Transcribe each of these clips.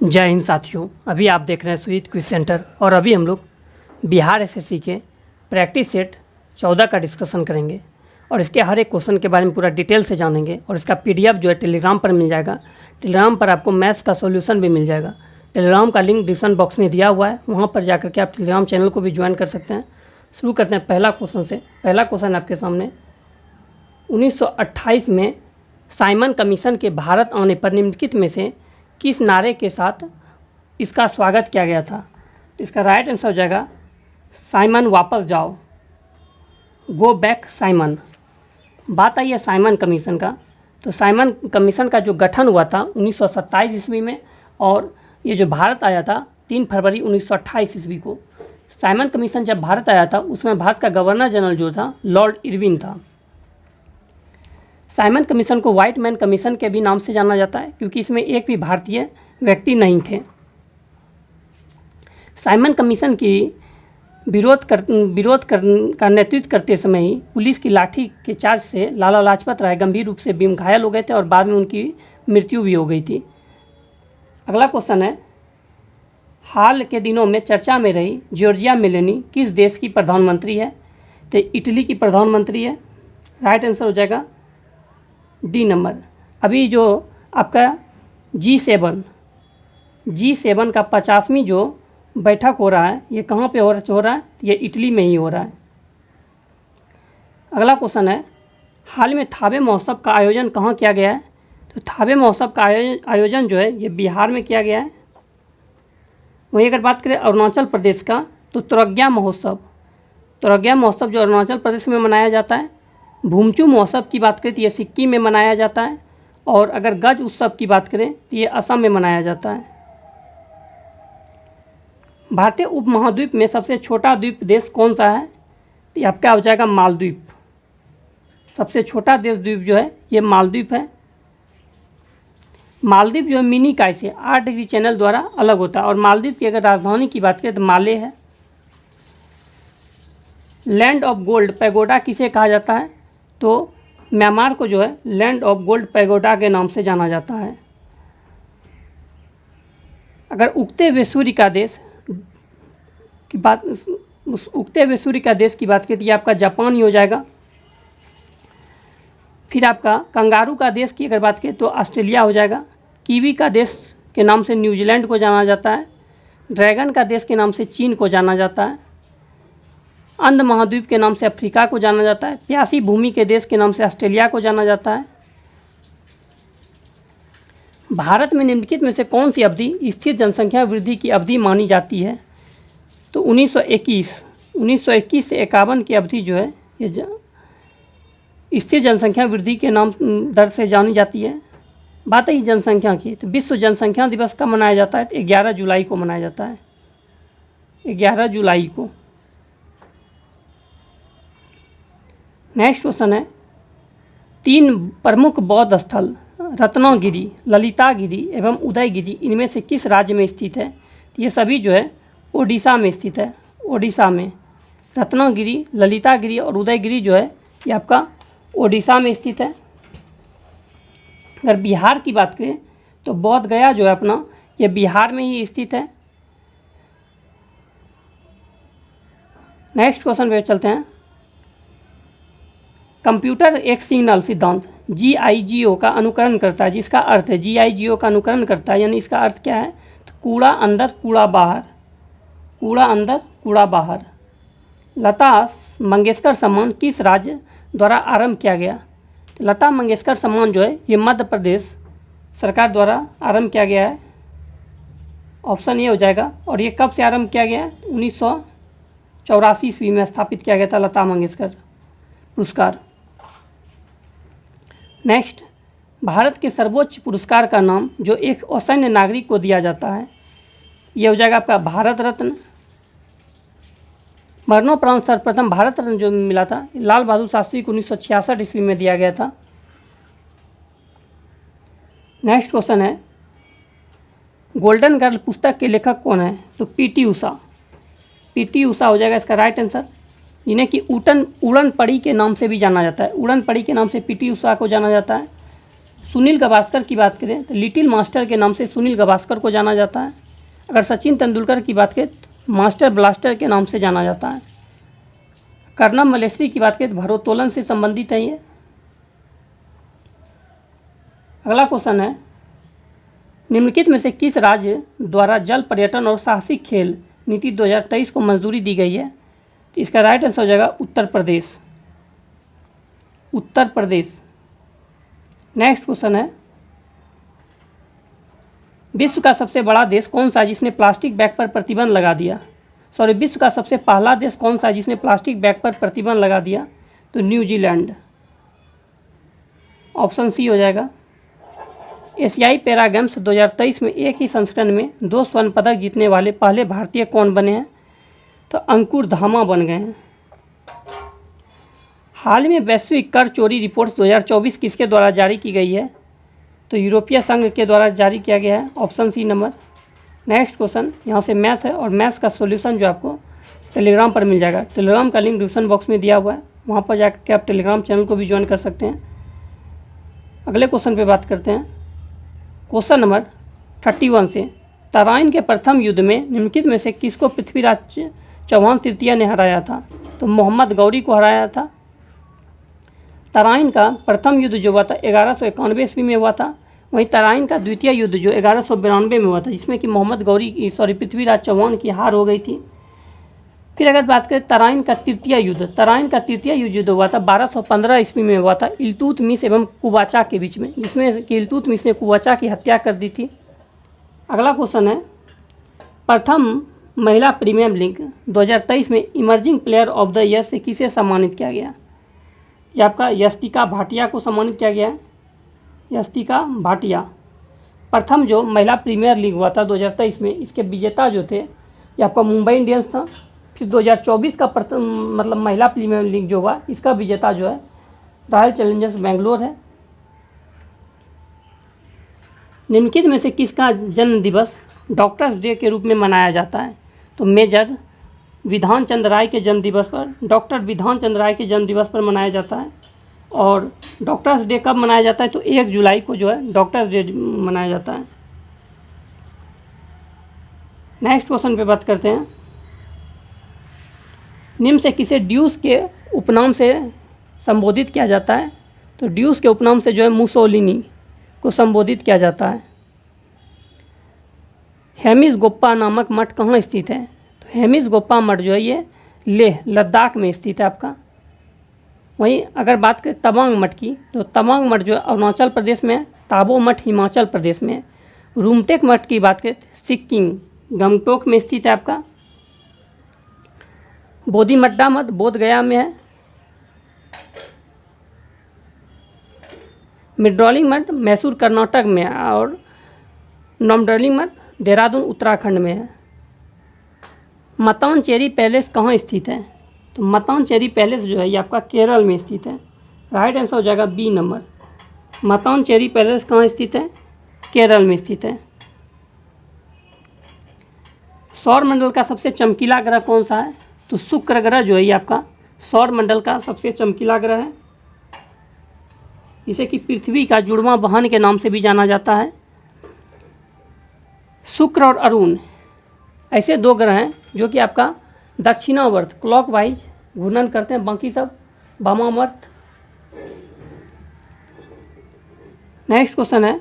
जय हिंद साथियों, अभी आप देख रहे हैं सुजीत क्विज सेंटर और अभी हम लोग बिहार एसएससी के प्रैक्टिस सेट 14 का डिस्कशन करेंगे और इसके हर एक क्वेश्चन के बारे में पूरा डिटेल से जानेंगे। और इसका पीडीएफ जो है टेलीग्राम पर मिल जाएगा। टेलीग्राम पर आपको मैथ्स का सॉल्यूशन भी मिल जाएगा। टेलीग्राम का लिंक डिस्क्रिप्शन बॉक्स में दिया हुआ है, वहाँ पर जाकर के आप टेलीग्राम चैनल को भी ज्वाइन कर सकते हैं। शुरू करते हैं पहला क्वेश्चन से। पहला क्वेश्चन आपके सामने 1928 में साइमन कमीशन के भारत आने पर निम्नलिखित में से किस नारे के साथ इसका स्वागत किया गया था? इसका राइट आंसर हो जाएगा साइमन वापस जाओ, गो बैक साइमन। बात आई है साइमन कमीशन का, तो साइमन कमीशन का जो गठन हुआ था 1927 ईस्वी में और ये जो भारत आया था 3 फरवरी 1928 ईस्वी को। साइमन कमीशन जब भारत आया था उसमें भारत का गवर्नर जनरल जो था लॉर्ड इरविन था। साइमन कमीशन को व्हाइट मैन कमीशन के भी नाम से जाना जाता है क्योंकि इसमें एक भी भारतीय व्यक्ति नहीं थे। साइमन कमीशन की विरोध का नेतृत्व करते समय ही पुलिस की लाठी के चार्ज से लाला लाजपत राय गंभीर रूप से घायल हो गए थे और बाद में उनकी मृत्यु भी हो गई थी। अगला क्वेश्चन है, हाल के दिनों में चर्चा में रही जॉर्जिया मेलोनी किस देश की प्रधानमंत्री है? तो इटली की प्रधानमंत्री है। राइट आंसर हो जाएगा डी नंबर। अभी जो आपका G7 का 50वीं जो बैठक हो रहा है ये कहाँ पे हो रहा है? ये इटली में ही हो रहा है। अगला क्वेश्चन है, हाल में थावे महोत्सव का आयोजन कहाँ किया गया है? तो थावे महोत्सव का आयोजन जो है ये बिहार में किया गया है। वहीं अगर बात करें अरुणाचल प्रदेश का तो तुरग्या महोत्सव जो अरुणाचल प्रदेश में मनाया जाता है। भूमचू महोत्सव की बात करें तो ये सिक्किम में मनाया जाता है और अगर गज उत्सव की बात करें तो ये असम में मनाया जाता है। भारतीय उपमहाद्वीप में सबसे छोटा द्वीप देश कौन सा है? तो ये आपका हो जाएगा मालदीव। सबसे छोटा देश द्वीप जो है ये मालदीव है। मालदीव जो है मिनी काय से 8 डिग्री चैनल द्वारा अलग होता है और मालदीव की अगर राजधानी की बात करें तो माले है। लैंड ऑफ गोल्ड पैगोडा किसे कहा जाता है? तो म्यांमार को जो है लैंड ऑफ गोल्ड पैगोडा के नाम से जाना जाता है। अगर उगते हुए सूर्य का देश की बात करें तो ये आपका जापान ही हो जाएगा। फिर आपका कंगारू का देश की अगर बात करें तो ऑस्ट्रेलिया हो जाएगा। कीवी का देश के नाम से न्यूजीलैंड को जाना जाता है। ड्रैगन का देश के नाम से चीन को जाना जाता है। अंध महाद्वीप के नाम से अफ्रीका को जाना जाता है। प्यासी भूमि के देश के नाम से ऑस्ट्रेलिया को जाना जाता है। भारत में निम्नलिखित में से कौन सी अवधि स्थिर जनसंख्या वृद्धि की अवधि मानी जाती है? तो 1921 से 51 की अवधि जो है ये स्थिर जनसंख्या वृद्धि के नाम दर से जानी जाती है। बात है जनसंख्या की, तो विश्व जनसंख्या दिवस कब मनाया जाता है? तो 11 जुलाई को मनाया जाता है, 11 जुलाई को। नेक्स्ट क्वेश्चन है, 3 प्रमुख बौद्ध स्थल रत्नागिरी, ललितागिरी एवं उदयगिरी इनमें से किस राज्य में स्थित है? तो ये सभी जो है ओडिशा में स्थित है। ओडिशा में रत्नागिरी, ललितागिरी और उदयगिरी जो है ये आपका ओडिशा में स्थित है। अगर बिहार की बात करें तो बोध गया जो है अपना ये बिहार में ही स्थित है। नेक्स्ट क्वेश्चन पे चलते हैं। कंप्यूटर एक सिग्नल सिद्धांत GIGO का अनुकरण करता है, जिसका अर्थ है GIGO का अनुकरण करता है, यानी इसका अर्थ क्या है? तो कूड़ा अंदर कूड़ा बाहर, कूड़ा अंदर कूड़ा बाहर। लता मंगेशकर सम्मान किस राज्य द्वारा आरंभ किया गया? तो लता मंगेशकर सम्मान जो है ये मध्य प्रदेश सरकार द्वारा आरंभ किया गया है। ऑप्शन ए हो जाएगा। और ये कब से आरंभ किया गया है? 1984 ईस्वी में स्थापित किया गया था लता मंगेशकर पुरस्कार। नेक्स्ट, भारत के सर्वोच्च पुरस्कार का नाम जो एक असैन्य नागरिक को दिया जाता है ये हो जाएगा आपका भारत रत्न। मरणोपरांत सर्वप्रथम भारत रत्न जो मिला था लाल बहादुर शास्त्री को 1966 ईस्वी में दिया गया था। नेक्स्ट क्वेश्चन है, गोल्डन गर्ल पुस्तक के लेखक कौन है? तो PT उषा हो जाएगा इसका राइट आंसर, जिन्हें कि उड़न पड़ी के नाम से भी जाना जाता है। उड़न पड़ी के नाम से PT उषा को जाना जाता है। सुनील गावस्कर की बात करें तो लिटिल मास्टर के नाम से सुनील गावस्कर को जाना जाता है। अगर सचिन तेंदुलकर की बात करें तो मास्टर ब्लास्टर के नाम से जाना जाता है। कर्णम मलेश्वरी की बात करें तो भारोत्तोलन से संबंधित है ये। अगला क्वेश्चन है, निम्नलिखित में से किस राज्य द्वारा जल पर्यटन और साहसिक खेल नीति 2023 को मंजूरी दी गई है? तो इसका राइट आंसर हो जाएगा उत्तर प्रदेश। उत्तर प्रदेश। नेक्स्ट क्वेश्चन है, विश्व का सबसे बड़ा देश कौन सा है जिसने प्लास्टिक बैग पर प्रतिबंध लगा दिया? विश्व का सबसे पहला देश कौन सा है जिसने प्लास्टिक बैग पर प्रतिबंध लगा दिया? तो न्यूजीलैंड। ऑप्शन सी हो जाएगा। एशियाई पैरा गेम्स 2023 में एक ही संस्करण में 2 स्वर्ण पदक जीतने वाले पहले भारतीय कौन बने हैं? तो अंकुर धामा बन गए हैं। हाल में वैश्विक कर चोरी रिपोर्ट 2024 किसके द्वारा जारी की गई है? तो यूरोपीय संघ के द्वारा जारी किया गया है। Option C number. Next question यहाँ से मैथ्स है और मैथ्स का सॉल्यूशन जो आपको टेलीग्राम पर मिल जाएगा। टेलीग्राम का लिंक डिस्क्रिप्शन बॉक्स में दिया हुआ है, वहाँ पर जाकर के आप टेलीग्राम चैनल को भी ज्वाइन कर सकते हैं। अगले क्वेश्चन पे बात करते हैं। क्वेश्चन नंबर 31 से, तराइन के प्रथम युद्ध में निम्नलिखित में से किसको पृथ्वीराज चौहान तृतीय ने हराया था? तो मोहम्मद गौरी को हराया था। तराइन का प्रथम युद्ध जो हुआ था 1191 ईस्वी में हुआ था। वहीं तराइन का द्वितीय युद्ध जो 1192 में हुआ था, जिसमें कि मोहम्मद गौरी पृथ्वीराज चौहान की हार हो गई थी। फिर अगर बात करें तराइन का तृतीय युद्ध जो हुआ था 1215 ईस्वी में हुआ था इल्तुतमिश एवं कुबाचा के बीच में, जिसमें कि इल्तुतमिश ने कुबाचा की हत्या कर दी थी। अगला क्वेश्चन है, प्रथम महिला प्रीमियर लीग 2023 में emerging player of the year से किसे सम्मानित किया गया? ये आपका यस्तिका भाटिया को सम्मानित किया गया है। यस्तिका भाटिया। प्रथम जो महिला प्रीमियर लीग हुआ था 2023 में, इसके विजेता जो थे ये आपका मुंबई इंडियंस था। फिर 2024 का प्रथम महिला प्रीमियर लीग जो हुआ, इसका विजेता जो है रॉयल चैलेंजर्स बेंगलोर है। निम्नलिखित में से किसका जन्म दिवस डॉक्टर्स डे के रूप में मनाया जाता है? तो मेजर विधान चंद्र राय के जन्म दिवस पर, डॉक्टर विधान चंद्र राय के जन्म दिवस पर मनाया जाता है। और डॉक्टर्स डे कब मनाया जाता है? तो 1 जुलाई को जो है डॉक्टर्स डे मनाया जाता है। नेक्स्ट क्वेश्चन पे बात करते हैं। निम्न से किसे ड्यूस के उपनाम से संबोधित किया जाता है? तो ड्यूस के उपनाम से जो है मुसोलिनी को संबोधित किया जाता है। हेमिस गोप्पा नामक मठ कहाँ स्थित है? तो हेमिस गोप्पा मठ जो है ये लेह लद्दाख में स्थित है आपका। वहीं अगर बात करें तवांग मठ की, तो तवांग मठ जो है अरुणाचल प्रदेश में है, ताबो मठ हिमाचल प्रदेश में है। रूमटेक मठ की बात करें सिक्किम गंगटोक में स्थित है आपका। बोधिमट्टा मठ बोध गया में है। मिड्रोलिंग मठ मैसूर कर्नाटक में है और नॉमडर्लिंग मठ देहरादून उत्तराखंड में है। मतानचेरी पैलेस कहाँ स्थित है? तो मतानचेरी पैलेस जो है ये आपका केरल में स्थित है। राइट आंसर हो जाएगा बी नंबर। मतानचेरी पैलेस कहाँ स्थित है? केरल में स्थित है। सौर मंडल का सबसे चमकीला ग्रह कौन सा है? तो शुक्र ग्रह जो है ये आपका सौर मंडल का सबसे चमकीला ग्रह है, जिसे कि पृथ्वी का जुड़वां वाहन के नाम से भी जाना जाता है। शुक्र और अरुण ऐसे 2 ग्रह हैं जो कि आपका दक्षिणावर्त क्लॉकवाइज घूर्णन करते हैं, बाकी सब वामावर्त। नेक्स्ट क्वेश्चन है,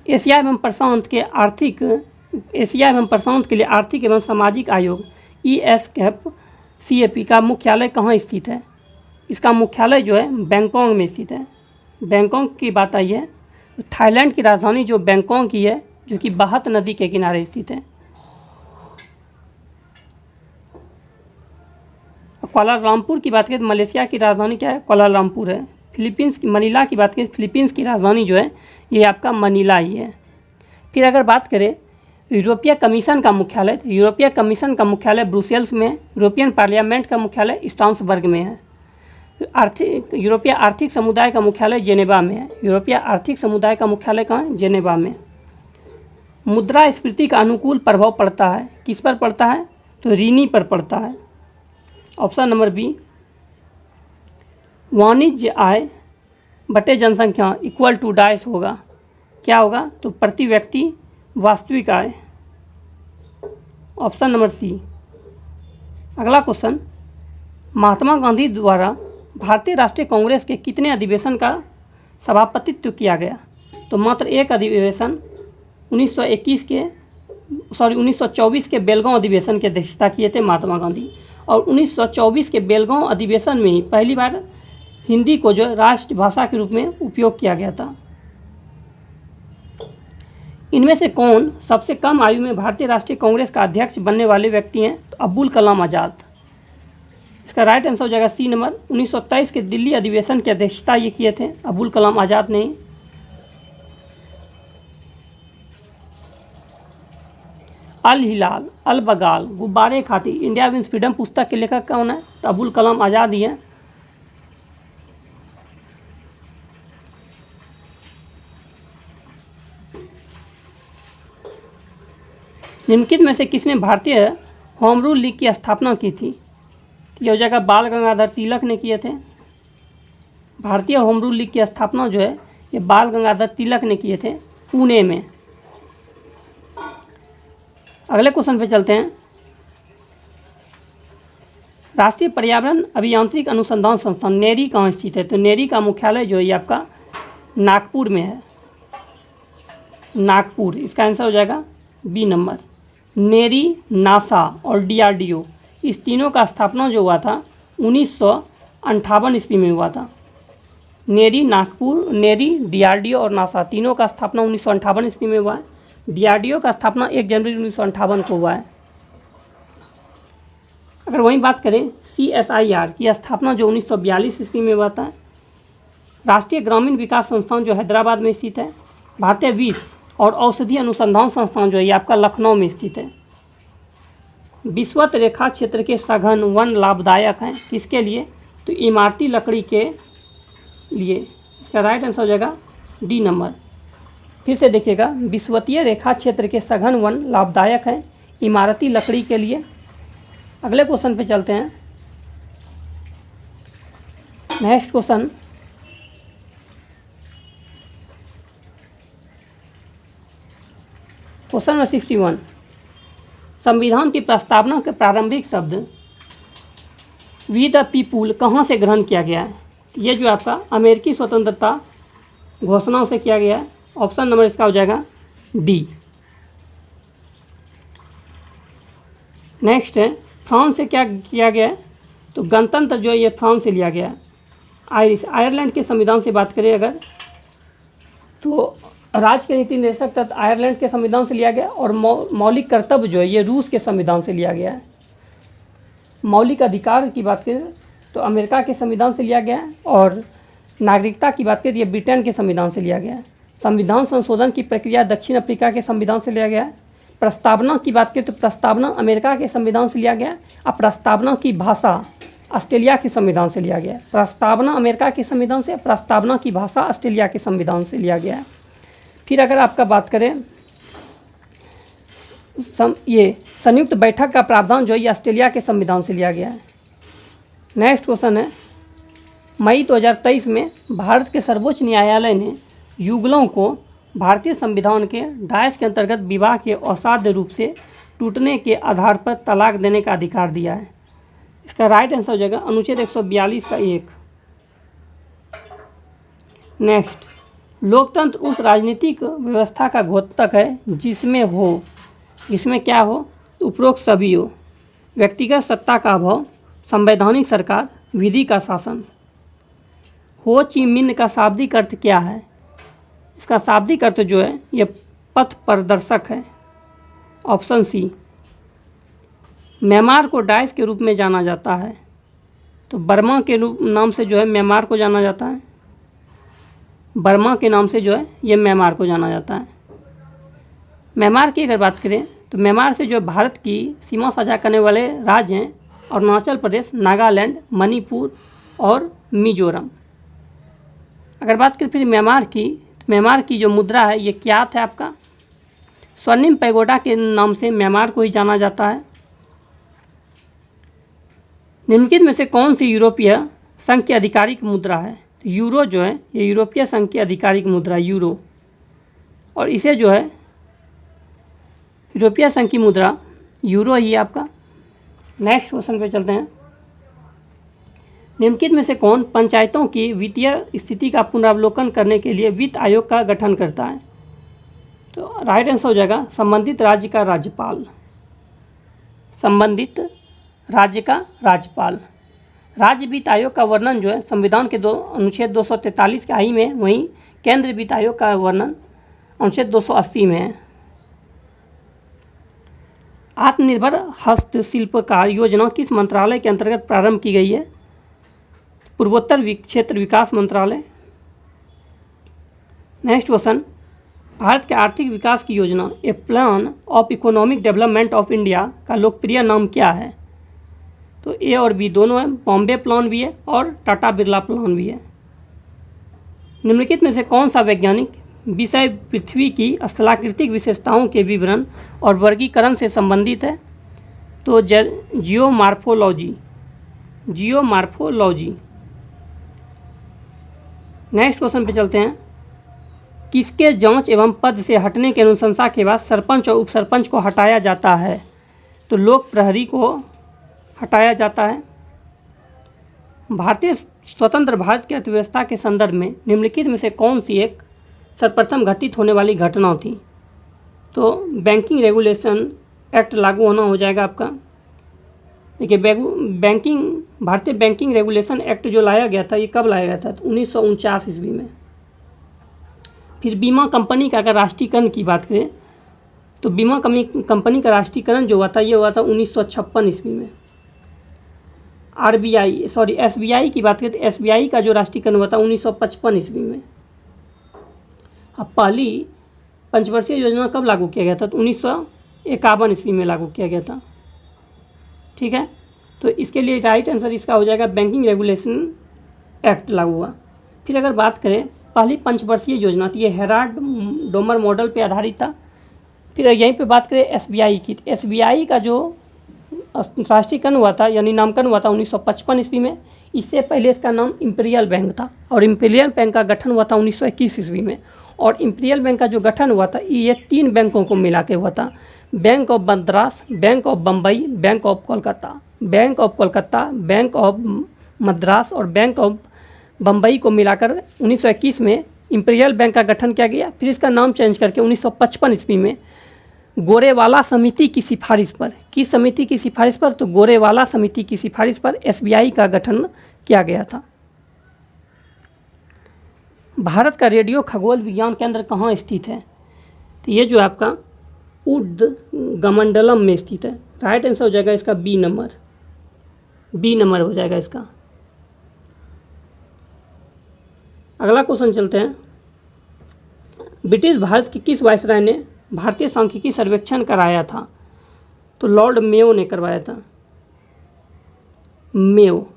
एशिया एवं प्रशांत के लिए आर्थिक एवं सामाजिक आयोग ESCAP का मुख्यालय कहाँ स्थित है? इसका मुख्यालय जो है बैंकॉक में स्थित है। बैंकॉक की बात आई है तो थाईलैंड की राजधानी जो बैंकॉक की है, जो कि बाहत नदी के किनारे स्थित है। कुआलालंपुर की बात करें तो मलेशिया की राजधानी क्या है? कुआलालंपुर है। फिलीपींस की मनीला की बात करें, फिलीपींस की राजधानी जो है ये आपका मनीला ही है। फिर अगर बात करें यूरोपीय कमीशन का मुख्यालय, तो यूरोपीय कमीशन का मुख्यालय ब्रुसेल्स में है। यूरोपियन पार्लियामेंट का मुख्यालय स्ट्रासबर्ग में है। यूरोपीय आर्थिक समुदाय का मुख्यालय जेनेवा में है। यूरोपीय आर्थिक समुदाय का मुख्यालय कहाँ है? जेनेवा में। मुद्रास्फीति का अनुकूल प्रभाव पड़ता है, किस पर पड़ता है? तो ऋणी पर पड़ता है। Option number B. वाणिज्य आय बटे जनसंख्या इक्वल टू डाइस होगा, क्या होगा? तो प्रति व्यक्ति वास्तविक आय, ऑप्शन नंबर सी। अगला क्वेश्चन, महात्मा गांधी द्वारा भारतीय राष्ट्रीय कांग्रेस के कितने अधिवेशन का सभापतित्व किया गया? तो मात्र एक अधिवेशन 1924 के बेलगांव अधिवेशन की अध्यक्षता किए थे महात्मा गांधी, और 1924 के बेलगांव अधिवेशन में ही पहली बार हिंदी को जो राष्ट्रभाषा के रूप में उपयोग किया गया था। इनमें से कौन सबसे कम आयु में भारतीय राष्ट्रीय कांग्रेस का अध्यक्ष बनने वाले व्यक्ति हैं? तो अब्दुल कलाम आज़ाद। इसका राइट आंसर हो जाएगा सी नंबर। 1923 के दिल्ली अधिवेशन की अध्यक्षता ये किए थे अब्दुल कलाम आज़ाद ने। अल हिलाल अल बगाल गुब्बारे खाती इंडिया विंस फ्रीडम पुस्तक के लेखक कौन है? तो अब्दुल कलाम आज़ाद ही हैं। निम्नलिखित में से किसने भारतीय होम रूल लीग की स्थापना की थी? यह हो जाएगा बाल गंगाधर तिलक ने किए थे। भारतीय होम रूल लीग की स्थापना जो है ये बाल गंगाधर तिलक ने किए थे पुणे में। अगले क्वेश्चन पे चलते हैं। राष्ट्रीय पर्यावरण अभियांत्रिक अनुसंधान संस्थान नेरी कहाँ स्थित है? तो नेरी का मुख्यालय जो है ये आपका नागपुर में है, नागपुर। इसका आंसर हो जाएगा बी नंबर। नेरी, नासा और डीआरडीओ इस तीनों का स्थापना जो हुआ था 1958 ईस्वी में हुआ था। नेरी, नागपुर, नेरी, डीआरडीओ और नासा तीनों का स्थापना 1958 ईस्वी में हुआ है। डीआरडीओ का स्थापना 1 जनवरी 1958 को हुआ है। अगर वहीं बात करें CSIR की स्थापना जो 1942 ईस्वी में हुआ था। राष्ट्रीय ग्रामीण विकास संस्थान जो हैदराबाद में स्थित है। भारतीय विष और औषधि अनुसंधान संस्थान जो है ये आपका लखनऊ में स्थित है। विषुवत रेखा क्षेत्र के सघन वन लाभदायक हैं किसके लिए? तो इमारती लकड़ी के लिए। इसका राइट आंसर हो जाएगा डी नंबर। फिर से देखिएगा, विषुवतीय रेखा क्षेत्र के सघन वन लाभदायक हैं इमारती लकड़ी के लिए। अगले क्वेश्चन पे चलते हैं। Next question, question number 61। संविधान की प्रस्तावना के प्रारंभिक शब्द वी द पीपुल कहाँ से ग्रहण किया गया है? ये जो आपका अमेरिकी स्वतंत्रता घोषणा से किया गया है। ऑप्शन नंबर इसका हो जाएगा डी। नेक्स्ट है, फ्रांस से क्या किया गया है? तो गणतंत्र जो है ये फ्रांस से लिया गया है। आयरलैंड के संविधान से बात करें अगर, तो राज्य के नीति निर्देशक तत्व आयरलैंड के संविधान से लिया गया, और मौलिक कर्तव्य जो है ये रूस के संविधान से लिया गया है। मौलिक अधिकार की बात करें तो अमेरिका के संविधान से लिया गया है, और नागरिकता की बात करें तो ये ब्रिटेन के संविधान से लिया गया है। संविधान संशोधन की प्रक्रिया दक्षिण अफ्रीका के संविधान से लिया गया है। प्रस्तावना की बात करें तो प्रस्तावना अमेरिका के संविधान से लिया गया है, और प्रस्तावना की भाषा ऑस्ट्रेलिया के संविधान से लिया गया है। प्रस्तावना अमेरिका के संविधान से, प्रस्तावना की भाषा ऑस्ट्रेलिया के संविधान से लिया गया है। फिर अगर आपका बात करें ये संयुक्त बैठक का प्रावधान जो है ऑस्ट्रेलिया के संविधान से लिया गया है। नेक्स्ट क्वेश्चन है, मई 2023 में भारत के सर्वोच्च न्यायालय ने युगलों को भारतीय संविधान के डायस के अंतर्गत विवाह के असाध्य रूप से टूटने के आधार पर तलाक देने का अधिकार दिया है। इसका राइट आंसर हो जाएगा अनुच्छेद 142 का 1। नेक्स्ट, लोकतंत्र उस राजनीतिक व्यवस्था का घोतक है जिसमें क्या हो? उपरोक्त सभी हो। व्यक्तिगत सत्ता का अभाव, संवैधानिक सरकार, विधि का शासन। हो ची मिन्ह का शाब्दिक अर्थ क्या है? इसका शाब्दिक अर्थ जो है ये पथ प्रदर्शक है। Option C. म्यांमार को डाइस के रूप में जाना जाता है, तो बर्मा के नाम से जो है म्यांमार को जाना जाता है। बर्मा के नाम से जो है ये म्यांमार को जाना जाता है। म्यांमार की अगर बात करें तो म्यांमार से जो भारत की सीमा साझा करने वाले राज्य हैं अरुणाचल प्रदेश, नागालैंड, मणिपुर और मिजोरम। अगर बात करें फिर म्यांमार की, तो म्यांमार की जो मुद्रा है ये क्या है आपका? स्वर्णिम पैगोडा के नाम से म्यांमार को ही जाना जाता है। निम्नलिखित में से कौन सी यूरोपीय संघ की आधिकारिक मुद्रा है? तो यूरो जो है ये यूरोपीय संघ की आधिकारिक मुद्रा यूरो, और इसे जो है यूरोपीय संघ की मुद्रा यूरो ही है आपका। नेक्स्ट क्वेश्चन पे चलते हैं। निम्नलिखित में से कौन पंचायतों की वित्तीय स्थिति का पुनरावलोकन करने के लिए वित्त आयोग का गठन करता है? तो राइट आंसर हो जाएगा संबंधित राज्य का राज्यपाल। संबंधित राज्य का राज्यपाल। राज्य वित्त आयोग का वर्णन जो है संविधान के अनुच्छेद 243 के आई में, वहीं केंद्रीय वित्त आयोग का वर्णन अनुच्छेद 280 में है। आत्मनिर्भर हस्तशिल्पकार योजना किस मंत्रालय के अंतर्गत प्रारंभ की गई है? पूर्वोत्तर क्षेत्र विकास मंत्रालय। नेक्स्ट क्वेश्चन, भारत के आर्थिक विकास की योजना a plan of economic development of India का लोकप्रिय नाम क्या है? तो ए और बी दोनों है, बॉम्बे प्लान भी है और टाटा बिरला प्लान भी है। निम्नलिखित में से कौन सा वैज्ञानिक विषय पृथ्वी की स्थलाकृतिक विशेषताओं के विवरण और वर्गीकरण से संबंधित है? तो जियोमार्फोलॉजी। जियोमार्फोलॉजी। नेक्स्ट क्वेश्चन पे चलते हैं। किसके जांच एवं पद से हटने की अनुशंसा के बाद सरपंच और उपसरपंच को हटाया जाता है? तो लोक प्रहरी को हटाया जाता है। भारतीय स्वतंत्र भारत की अर्थव्यवस्था के संदर्भ में निम्नलिखित में से कौन सी एक सर्वप्रथम घटित होने वाली घटना थी? तो बैंकिंग रेगुलेशन एक्ट लागू होना हो जाएगा आपका। देखिए भारतीय बैंकिंग रेगुलेशन एक्ट जो लाया गया था, ये कब लाया गया था? तो 1949 ईस्वी में। फिर बीमा कंपनी का अगर राष्ट्रीयकरण की बात करें तो बीमा कंपनी का राष्ट्रीयकरण जो हुआ था ये हुआ था 1956 ईस्वी में। एसबीआई की बात करें तो एसबीआई का जो राष्ट्रीयकरण हुआ था 1955 ईस्वी में। अब पहली पंचवर्षीय योजना कब लागू किया गया था? तो 1951 ईस्वी में लागू किया गया था। ठीक है, तो इसके लिए राइट आंसर इसका हो जाएगा बैंकिंग रेगुलेशन एक्ट लागू हुआ। फिर अगर बात करें पहली पंचवर्षीय योजना थी, ये हेराल्ड डोमर मॉडल पे आधारित था। फिर यहीं पे बात करें एसबीआई की, तो एसबीआई का जो राष्ट्रीयकरण हुआ था यानी नामकरण हुआ था 1955 ईस्वी में। इससे पहले इसका नाम इंपीरियल बैंक था और इंपीरियल बैंक का गठन हुआ था 1921 ईस्वी में। और इंपीरियल बैंक का जो गठन हुआ था ये 3 बैंकों को मिला के हुआ था, bank of Madras, bank of Bombay, bank of Kolkata. Bank of Kolkata, bank of Madras और बैंक ऑफ बम्बई को मिलाकर 1921 में इंपीरियल बैंक का गठन किया गया। फिर इसका नाम चेंज करके 1955 ईस्वी में गोरेवाला समिति की सिफारिश पर, किस समिति की सिफारिश पर? तो गोरेवाला समिति की सिफारिश पर एसबीआई का गठन किया गया था। भारत का रेडियो खगोल विज्ञान केंद्र कहाँ स्थित है? तो ये जो आपका उद्गमंडलम में स्थित है। राइट आंसर हो जाएगा इसका बी नंबर हो जाएगा इसका। अगला क्वेश्चन चलते हैं। ब्रिटिश भारत के किस वायसराय ने भारतीय सांख्यिकी सर्वेक्षण कराया था? तो लॉर्ड मेयो ने करवाया था। मेयो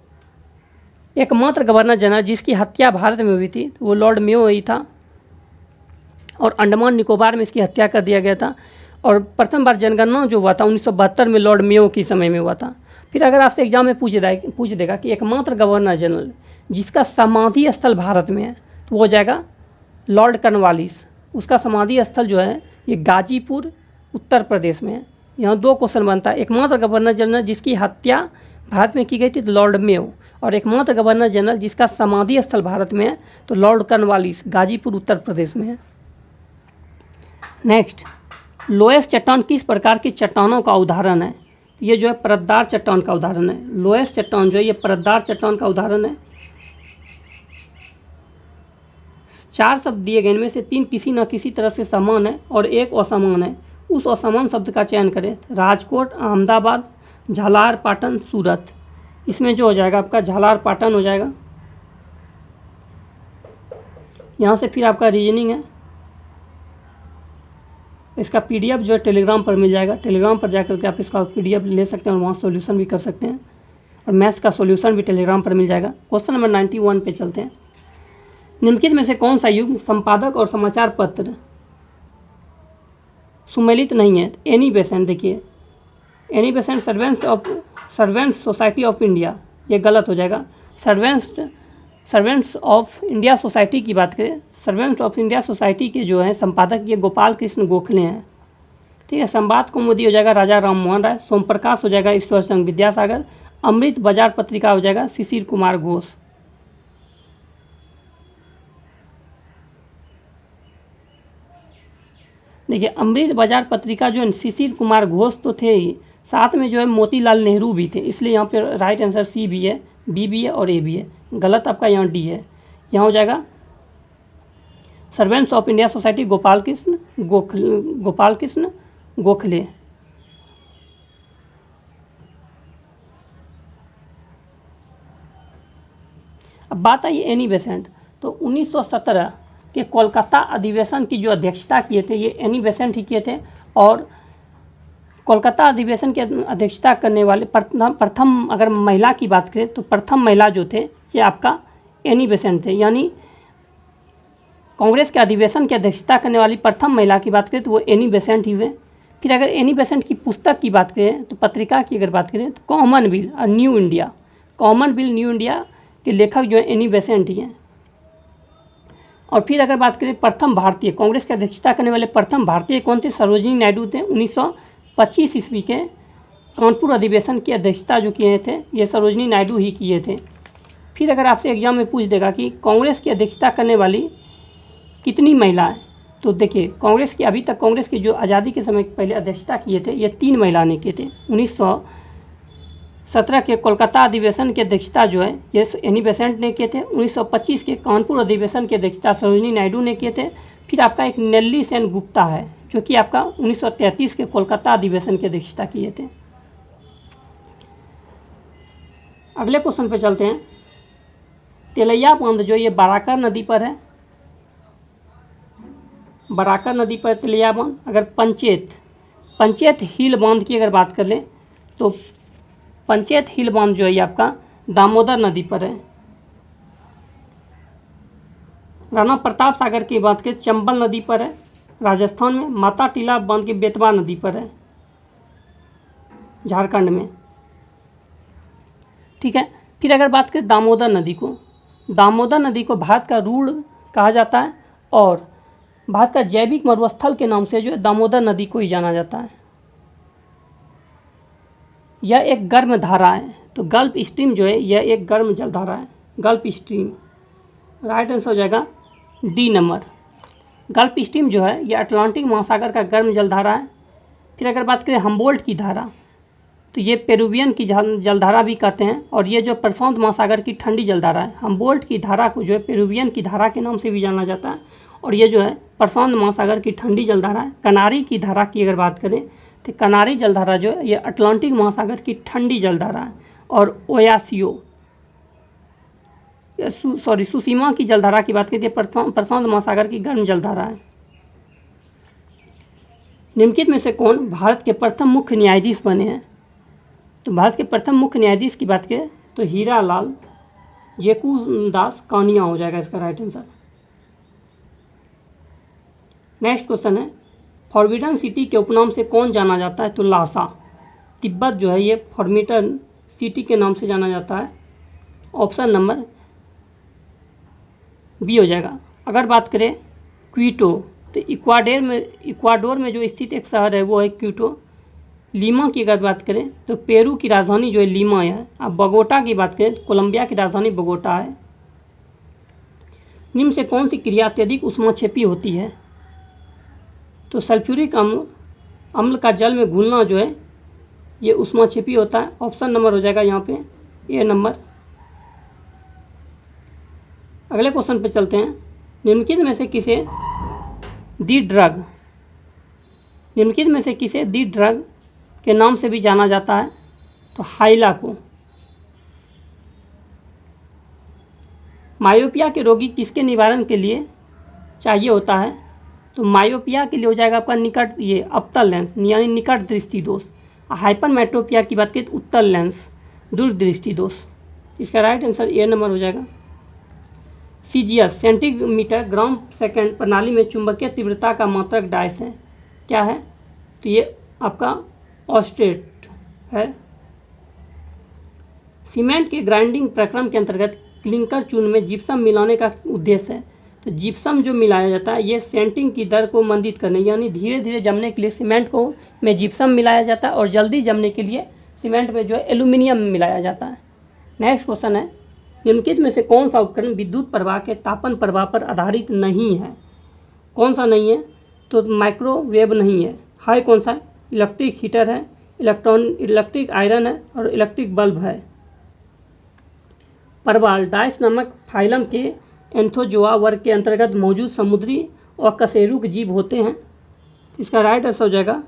एकमात्र गवर्नर जनरल जिसकी हत्या भारत में हुई थी तो वो लॉर्ड मेयो ही था और अंडमान निकोबार में इसकी हत्या कर दिया गया था। और प्रथम बार जनगणना जो हुआ था 1972 में लॉर्ड मेयो के समय में हुआ था। फिर अगर आपसे एग्जाम में पूछ देगा कि एकमात्र गवर्नर जनरल जिसका समाधि स्थल भारत में है तो वो हो जाएगा लॉर्ड कॉर्नवालिस। उसका समाधि स्थल जो है ये गाजीपुर उत्तर प्रदेश में है। यहाँ 2 क्वेश्चन बनता है, एकमात्र गवर्नर जनरल जिसकी हत्या भारत में की गई थी तो लॉर्ड मेयो, और एकमात्र गवर्नर जनरल जिसका समाधि स्थल भारत में है तो लॉर्ड कॉर्नवालिस, गाजीपुर उत्तर प्रदेश में है। नेक्स्ट, लोएस्ट चट्टान किस प्रकार की चट्टानों का उदाहरण है? तो ये जो है परतदार चट्टान का उदाहरण है। लोएस्ट चट्टान जो है ये परतदार चट्टान का उदाहरण है। 4 शब्द दिए गए, इनमें से 3 किसी न किसी तरह से समान है और 1 असमान है। उस असमान शब्द का चयन करें। राजकोट, अहमदाबाद, झालार पाटन, सूरत। इसमें जो हो जाएगा आपका झालार पाटन हो जाएगा। यहाँ से फिर आपका रीजनिंग है, इसका पीडीएफ जो है टेलीग्राम पर मिल जाएगा। टेलीग्राम पर जाकर के आप इसका पीडीएफ ले सकते हैं और वहाँ सॉल्यूशन भी कर सकते हैं, और मैथ्स का सॉल्यूशन भी टेलीग्राम पर मिल जाएगा। क्वेश्चन नंबर 91 पे चलते हैं। निम्नलिखित में से कौन सा युग संपादक और समाचार पत्र सुमेलित नहीं है? Annie Besant. देखिए Annie Besant servants society of India, ये गलत हो जाएगा। Servants servants of India society की बात करें, सर्वेंट्स ऑफ इंडिया सोसाइटी के जो हैं संपादक ये गोपाल कृष्ण गोखले हैं। ठीक है, संवाद कौमुदी हो जाएगा राजा राम मोहन राय, सोम प्रकाश हो जाएगा ईश्वर चंद्र विद्यासागर, अमृत बाजार पत्रिका हो जाएगा शिशिर कुमार घोष। देखिए अमृत बाजार पत्रिका जो है शिशिर कुमार घोष तो थे ही, साथ में जो है मोतीलाल नेहरू भी थे, इसलिए यहाँ पे राइट आंसर सी भी है, बी भी है और ए भी है। गलत आपका यहाँ डी है। यहाँ हो जाएगा servants of India society Gopal Krishna Gokhale. अब बात आई एनी बेसेंट। तो 1917 के कोलकाता अधिवेशन की जो अध्यक्षता किए थे ये एनी बेसेंट ही किए थे। और कोलकाता अधिवेशन की अध्यक्षता करने वाले प्रथम अगर महिला की बात करें तो प्रथम महिला जो थे ये आपका एनी बेसेंट थे। यानी कांग्रेस के अधिवेशन की अध्यक्षता करने वाली प्रथम महिला की बात करें तो वो एनी बेसेंट ही हुए। फिर अगर एनी बेसेंट की पुस्तक की बात करें तो पत्रिका की अगर बात करें तो कॉमनवेल्थ और new India, Commonwealth new India के लेखक जो है एनी बेसेंट ही हैं। और फिर अगर बात करें प्रथम भारतीय, कांग्रेस की अध्यक्षता करने वाले प्रथम भारतीय कौन थे? सरोजिनी नायडू थे। 1925 ईस्वी के कानपुर अधिवेशन की अध्यक्षता जो किए थे ये सरोजिनी नायडू ही किए थे। फिर अगर आपसे एग्जाम में पूछ देगा कि कांग्रेस की अध्यक्षता करने वाली कितनी महिलाएं, तो देखिए कांग्रेस की अभी तक कांग्रेस की जो आज़ादी के समय पहले अध्यक्षता किए थे ये 3 महिला ने किए थे। 1917 के कोलकाता अधिवेशन की अध्यक्षता जो है ये एनी बेसेंट ने किए थे। 1925 के कानपुर अधिवेशन की अध्यक्षता सरोजिनी नायडू ने किए थे। फिर आपका एक नेल्ली सेन गुप्ता है जो कि आपका 1933 के कोलकाता अधिवेशन की अध्यक्षता किए थे। अगले क्वेश्चन पे चलते हैं। तेलैया बांध जो ये बाराकर नदी पर है, बराकर नदी पर तेलैया बांध। अगर पंचेत हिल बांध की अगर बात कर लें तो पंचेत हिल बांध जो है ये आपका दामोदर नदी पर है। राणा प्रताप सागर की बात करें चंबल नदी पर है राजस्थान में। माता टीला बांध के बेतवा नदी पर है झारखंड में। ठीक है, फिर अगर बात करें दामोदर नदी को, दामोदर नदी को भारत का रूढ़ कहा जाता है और भारत का जैविक मरुस्थल के नाम से जो है दामोदर नदी को ही जाना जाता है। यह एक गर्म धारा है, तो गल्फ स्ट्रीम जो है यह एक गर्म जलधारा है, गल्फ स्ट्रीम। राइट आंसर हो जाएगा डी नंबर। गल्फ स्ट्रीम जो है यह अटलांटिक महासागर का गर्म जलधारा है। फिर अगर बात करें हम्बोल्ट की धारा तो ये पेरुवियन की जलधारा भी कहते हैं और ये जो प्रशांत महासागर की ठंडी जलधारा है। हम्बोल्ट की धारा को जो है पेरुवियन की धारा के नाम से भी जाना जाता है और ये जो है प्रशांत महासागर की ठंडी जलधारा है। कनारी की धारा की अगर बात करें तो कनारी जलधारा जो है ये अटलांटिक महासागर की ठंडी जलधारा है। और ओयासियो सुसीमा की जलधारा की बात करें प्रशांत महासागर की गर्म जलधारा है। निम्नलिखित में से कौन भारत के प्रथम मुख्य न्यायाधीश बने हैं? तो भारत के प्रथम मुख्य न्यायाधीश की बात करें तो हीरालाल जेकूदास कानिया हो जाएगा इसका राइट आंसर। नेक्स्ट क्वेश्चन है फॉरबिडन सिटी के उपनाम से कौन जाना जाता है? तो लासा। तिब्बत जो है ये फॉरबिडन सिटी के नाम से जाना जाता है। ऑप्शन नंबर बी हो जाएगा। अगर बात करें क्विटो तो इक्वाडोर में जो स्थित एक शहर है वो है क्विटो। लीमा की अगर बात करें तो पेरू की राजधानी जो है लीमा है। अब बगोटा की बात करें तो कोलंबिया की राजधानी बगोटा है। निम्न से कौन सी क्रिया अत्यधिक ऊष्माक्षेपी होती है? तो सल्फ्यूरिक अम्ल का जल में घुलना जो है ये ऊष्माक्षेपी होता है। ऑप्शन नंबर हो जाएगा यहाँ पे ए नंबर। अगले क्वेश्चन पे चलते हैं। निम्नलिखित में से किसे दी ड्रग के नाम से भी जाना जाता है? तो हाइला को। मायोपिया के रोगी किसके निवारण के लिए चाहिए होता है? तो मायोपिया के लिए हो जाएगा आपका निकट ये अवतल लेंस यानी निकट दृष्टि दोष। हाइपरमेट्रोपिया की बात करें तो उत्तल लेंस दूर दृष्टि दोष। इसका राइट आंसर ए नंबर हो जाएगा। सीजीएस सेंटीमीटर ग्राम सेकंड प्रणाली में चुंबकीय तीव्रता का मात्रक डायस है, क्या है? तो ये आपका ऑस्टेट है। सीमेंट के ग्राइंडिंग प्रक्रम के अंतर्गत क्लिंकर चूर्ण में जिप्सम मिलाने का उद्देश्य है। तो जिप्सम जो मिलाया जाता है ये सेंटिंग की दर को मंदित करने यानी धीरे धीरे जमने के लिए सीमेंट को में जिप्सम मिलाया जाता है और जल्दी जमने के लिए सीमेंट में जो है एल्यूमिनियम मिलाया जाता है। नेक्स्ट क्वेश्चन है, निम्नलिखित में से कौन सा उपकरण विद्युत प्रवाह के तापन प्रवाह पर आधारित नहीं है? कौन सा नहीं है? तो माइक्रोवेव नहीं है। हाई कौन सा है? इलेक्ट्रिक हीटर है, इलेक्ट्रिक आयरन है और इलेक्ट्रिक बल्ब है। परवाल डायस नामक फाइलम के एंथोजोआ वर्ग के अंतर्गत मौजूद समुद्री और कशेरुक जीव होते हैं। इसका राइट आंसर हो जाएगा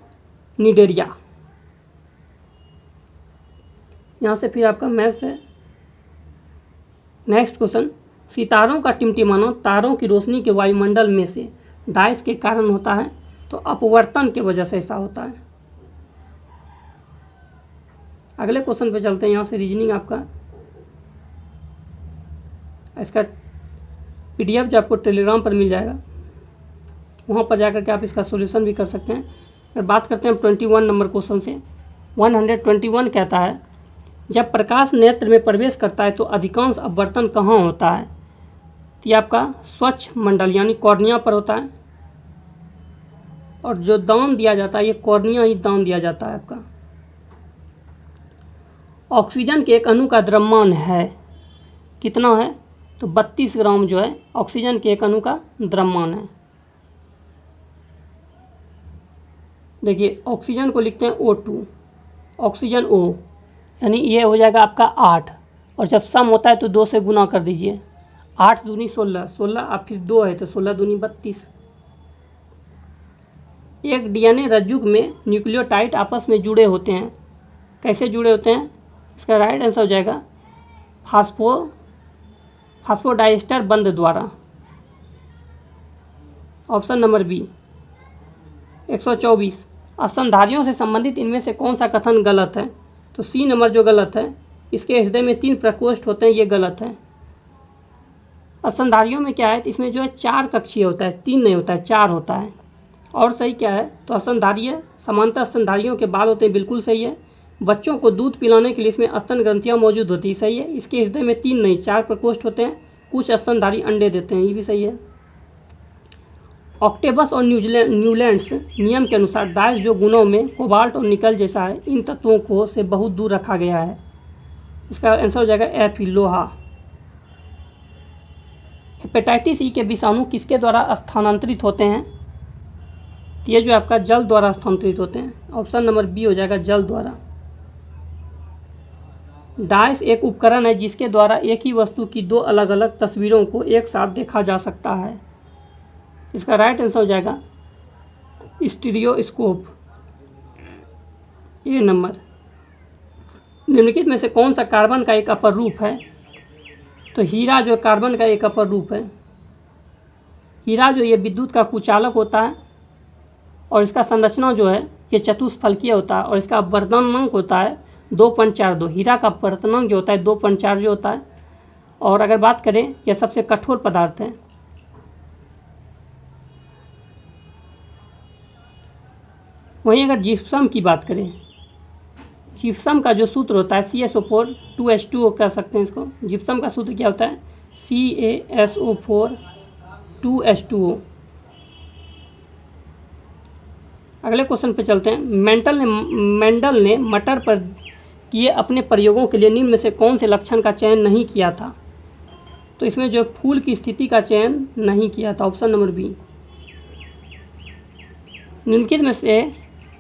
निडेरिया। यहाँ से फिर आपका मैथ्स है। नेक्स्ट क्वेश्चन, सितारों का टिमटिमाना तारों की रोशनी के वायुमंडल में से डायस के कारण होता है, तो अपवर्तन की वजह से ऐसा होता है। अगले क्वेश्चन पे चलते हैं। यहाँ से रीजनिंग आपका इसका PDF जो आपको टेलीग्राम पर मिल जाएगा, वहाँ पर जाकर के आप इसका सॉल्यूशन भी कर सकते हैं। फिर बात करते हैं 21 नंबर क्वेश्चन से। 121 कहता है, जब प्रकाश नेत्र में प्रवेश करता है तो अधिकांश अपवर्तन कहाँ होता है? तो ये आपका स्वच्छ मंडल यानी कॉर्निया पर होता है, और जो दान दिया जाता है ये कॉर्निया ही दान दिया जाता है आपका। ऑक्सीजन के एक अणु का द्रव्यमान है कितना है? तो 32 ग्राम जो है ऑक्सीजन के एक अणु का द्रव्यमान है। देखिए ऑक्सीजन को लिखते हैं O2, ऑक्सीजन O, यानी ये हो जाएगा आपका 8, और जब सम होता है तो 2 से गुना कर दीजिए। 8 दूनी 16, 16 आप फिर 2 है तो 16 दूनी 32। एक DNA रज्जुक में न्यूक्लियोटाइड आपस में जुड़े होते हैं। कैसे जुड़े होते हैं? इसका राइट आंसर हो जाएगा फास्फोडाइस्टर बंध द्वारा। Option number B. 124, स्तनधारियों से संबंधित इनमें से कौन सा कथन गलत है? तो सी नंबर जो गलत है, इसके हृदय में 3 प्रकोष्ठ होते हैं, ये गलत है। स्तनधारियों में क्या है, इसमें जो है 4 कक्षीय होता है, 3 नहीं होता है, 4 होता है। और सही क्या है? तो स्तनधारीय समानता स्तनधारियों के बाल होते हैं, बिल्कुल सही है। बच्चों को दूध पिलाने के लिए इसमें स्तन ग्रंथियाँ मौजूद होती है, सही है। इसके हृदय में 3 नहीं 4 प्रकोष्ठ होते हैं। कुछ स्तनधारी अंडे देते हैं, ये भी सही है। ऑक्टेबस और न्यूलैंड्स नियम के अनुसार डायस जो गुणों में कोबाल्ट और निकल जैसा है, इन तत्वों को से बहुत दूर रखा गया है। इसका आंसर हो जाएगा F, लोहा। हेपेटाइटिस E के विषाणु किसके द्वारा स्थानांतरित होते हैं? ये जो आपका जल द्वारा स्थानांतरित होते हैं। ऑप्शन नंबर बी हो जाएगा, जल द्वारा। डायस एक उपकरण है जिसके द्वारा एक ही वस्तु की 2 अलग अलग तस्वीरों को एक साथ देखा जा सकता है। इसका राइट आंसर हो जाएगा स्टीरियोस्कोप, ये नंबर। निम्नलिखित में से कौन सा कार्बन का एक अपर रूप है? तो हीरा जो कार्बन का एक अपर रूप है। हीरा जो ये विद्युत का कुचालक होता है, और इसका संरचना जो है ये चतुष्फलकीय होता है, और इसका अपवर्तनांक होता है 2.42। हीरा का अपवर्तनांक जो होता है 2.4 जो होता है। और अगर बात करें, यह सबसे कठोर पदार्थ है। वहीं अगर जिप्सम की बात करें, जिप्सम का जो सूत्र होता है CaSO4 2H2O कह सकते हैं इसको। जिप्सम का सूत्र क्या होता है? CaSO4 2H2O। अगले क्वेश्चन पे चलते हैं। मेंडल ने मटर पर किए अपने प्रयोगों के लिए निम्न में से कौन से लक्षण का चयन नहीं किया था? तो इसमें जो फूल की स्थिति का चयन नहीं किया था। Option number B. निम्नलिखित में से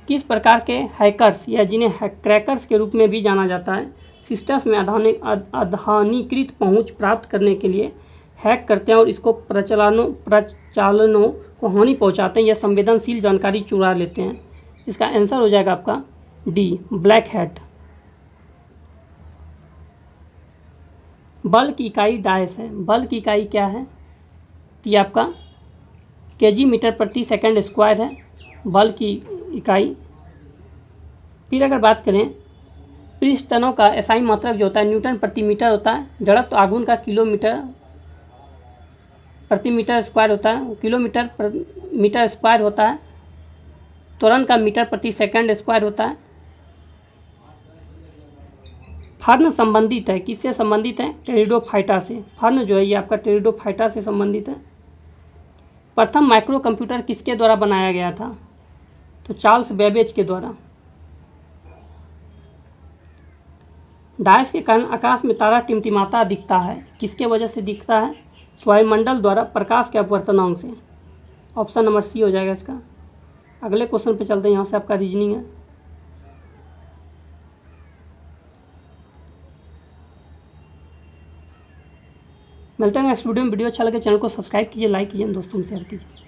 किस प्रकार के हैकर्स या जिन्हें क्रैकर्स के रूप में भी जाना जाता है, सिस्टम्स में अधानीकृत पहुंच प्राप्त करने के लिए हैक करते हैं और इसको प्रचालनों को हानि पहुंचाते हैं या संवेदनशील जानकारी चुरा लेते हैं? इसका आंसर हो जाएगा आपका डी, ब्लैक हैट। बल की इकाई डायस है। बल की इकाई क्या है? तो ये आपका kg मीटर प्रति सेकंड स्क्वायर है बल की इकाई। फिर अगर बात करें पृष्ठ तनों का एसआई मात्रक जो होता है न्यूटन प्रति मीटर होता है। जड़त्व आघूर्ण का किलोमीटर प्रति मीटर स्क्वायर होता है, किलोमीटर मीटर स्क्वायर होता है। त्वरण का मीटर प्रति सेकंड स्क्वायर होता है। फर्न संबंधित है, किससे संबंधित है? टेरिडोफाइटा से। फर्न जो है ये आपका टेरिडोफाइटा से संबंधित है। प्रथम माइक्रो कंप्यूटर किसके द्वारा बनाया गया था? तो चार्ल्स बेबेज के द्वारा। डायस के कारण आकाश में तारा टिमटिमाता दिखता है, किसके वजह से दिखता है? तो वायुमंडल द्वारा प्रकाश के अपवर्तनांक से। ऑप्शन नंबर सी हो जाएगा इसका। अगले क्वेश्चन पे चलते हैं, यहाँ से आपका रीजनिंग है। मिलते हैं नेक्स्ट वीडियो में। वीडियो अच्छा लगे चैनल को सब्सक्राइब कीजिए, लाइक कीजिए, दोस्तों में शेयर कीजिए।